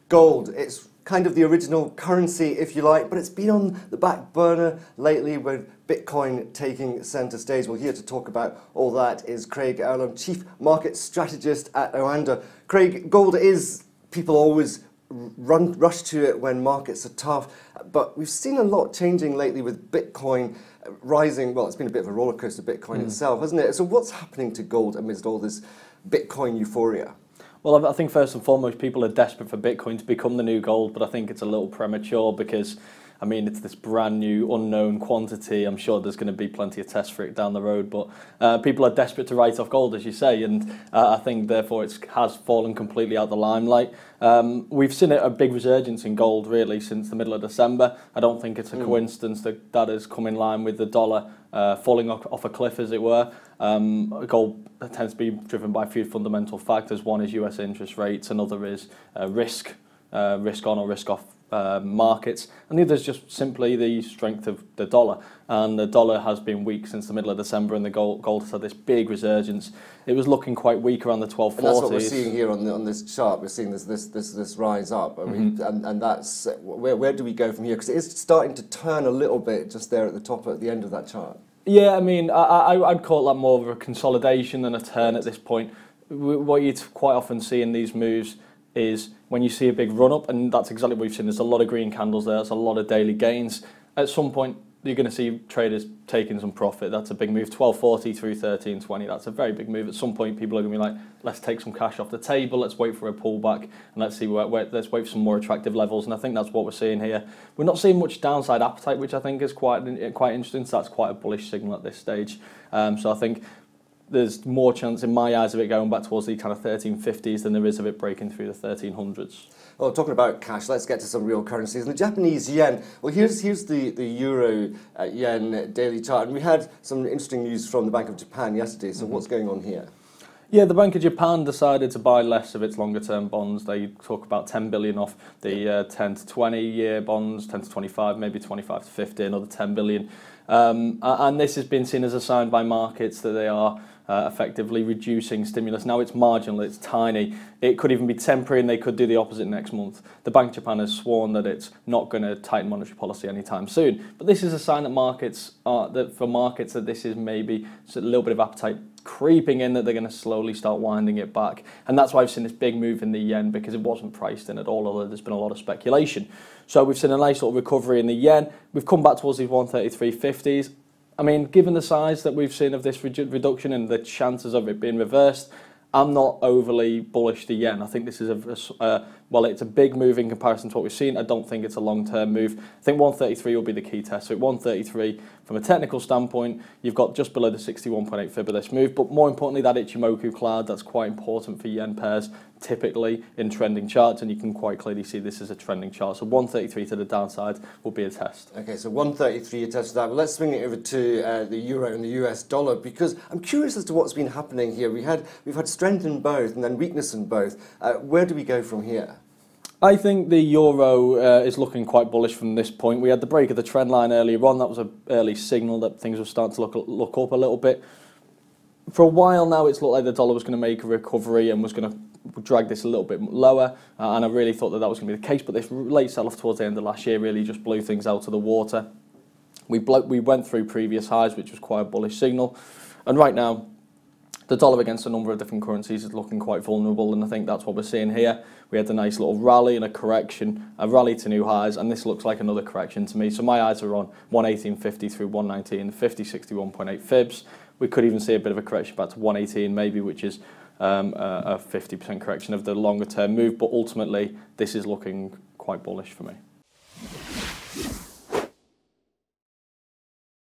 Gold, it's kind of the original currency, if you like, but it's been on the back burner lately with Bitcoin taking centre stage. Well, here to talk about all that is Craig Erlam, Chief Market Strategist at Oanda. Craig, gold is, people always rush to it when markets are tough, but we've seen a lot changing lately with Bitcoin rising. Well, it's been a bit of a roller coaster, Bitcoin itself, hasn't it? So what's happening to gold amidst all this Bitcoin euphoria? Well, I think first and foremost, people are desperate for Bitcoin to become the new gold, but I think it's a little premature because, I mean, it's this brand new unknown quantity. I'm sure there's going to be plenty of tests for it down the road, but people are desperate to write off gold, as you say, and I think therefore it has fallen completely out the limelight. We've seen a big resurgence in gold really since the middle of December. I don't think it's a coincidence that that has come in line with the dollar falling off a cliff, as it were. Gold tends to be driven by a few fundamental factors. One is US interest rates, another is risk on or risk off markets, and the other is just simply the strength of the dollar. And the dollar has been weak since the middle of December, and the gold has had this big resurgence. It was looking quite weak around the 1240s. And that's what we're seeing here on this chart. We're seeing this rise up. I mean, and that's where do we go from here? Because it is starting to turn a little bit just there at the top, at the end of that chart. Yeah, I mean, I'd call that more of a consolidation than a turn at this point. What you'd quite often see in these moves is when you see a big run-up, and that's exactly what we've seen. There's a lot of green candles there. There's a lot of daily gains. At some point, you're going to see traders taking some profit. That's a big move. 1240 through 1320. That's a very big move. At some point, people are going to be like, let's take some cash off the table. Let's wait for a pullback, and let's see let's wait for some more attractive levels. And I think that's what we're seeing here. We're not seeing much downside appetite, which I think is quite interesting. So that's quite a bullish signal at this stage. So I think there's more chance in my eyes of it going back towards the kind of 1350s than there is of it breaking through the 1300s. Well, talking about cash, let's get to some real currencies. And the Japanese yen, well, here's the euro yen daily chart. And we had some interesting news from the Bank of Japan yesterday. So what's going on here? Yeah, the Bank of Japan decided to buy less of its longer-term bonds. They took about 10 billion off the 10 to 20-year bonds, 10 to 25, maybe 25 to 50, another 10 billion. And this has been seen as a sign by markets that they are effectively reducing stimulus. Now it's marginal, it's tiny. It could even be temporary, and they could do the opposite next month. The Bank of Japan has sworn that it's not going to tighten monetary policy anytime soon. But this is a sign that that this is maybe a little bit of appetite creeping in, that they're going to slowly start winding it back. And that's why I've seen this big move in the yen, because it wasn't priced in at all, although there's been a lot of speculation. So we've seen a nice sort of recovery in the yen. We've come back towards these 133.50s. I mean, given the size that we've seen of this reduction and the chances of it being reversed, I'm not overly bullish the yen. I think this is well, it's a big move in comparison to what we've seen. I don't think it's a long-term move. I think 133 will be the key test. So at 133, from a technical standpoint, you've got just below the 61.8 fib of this move. But more importantly, that Ichimoku cloud, that's quite important for yen pairs, typically in trending charts, and you can quite clearly see this is a trending chart. So 133 to the downside will be a test. Okay, so 133 a test of that. Well, let's swing it over to the euro and the US dollar, because I'm curious as to what's been happening here. We've had strength in both and then weakness in both. Where do we go from here? I think the euro is looking quite bullish from this point. We had the break of the trend line earlier on. That was an early signal that things were starting to look up a little bit. For a while now, it's looked like the dollar was going to make a recovery and was going to drag this a little bit lower, and I really thought that was going to be the case, but this late sell-off towards the end of last year really just blew things out of the water. We went through previous highs, which was quite a bullish signal, and right now the dollar against a number of different currencies is looking quite vulnerable, and I think that's what we're seeing here. We had a nice little rally and a correction, a rally to new highs, and this looks like another correction to me. So my eyes are on 118.50 through 119, 50, 61.8 fibs. We could even see a bit of a correction back to 118 maybe, which is a 50% correction of the longer term move, but ultimately this is looking quite bullish for me.